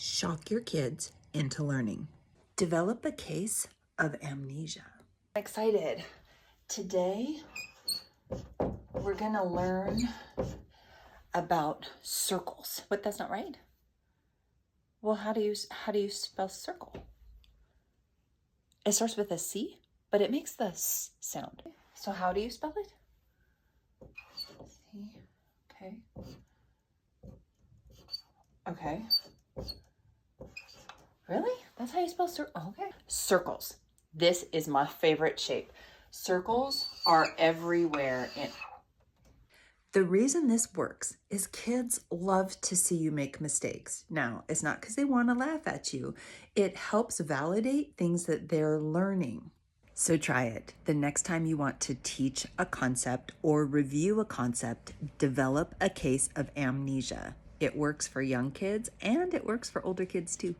Shock your kids into learning. Develop a case of amnesia. I'm excited. Today, we're gonna learn about circles. But that's not right. Well, how do you spell circle? It starts with a C, but it makes the S sound. So how do you spell it? C. Okay. Okay. Really? That's how you spell circle? Okay. Circles. This is my favorite shape. Circles are everywhere in. The reason this works is kids love to see you make mistakes. Now, it's not because they want to laugh at you. It helps validate things that they're learning. So try it. The next time you want to teach a concept or review a concept, develop a case of amnesia. It works for young kids and it works for older kids too.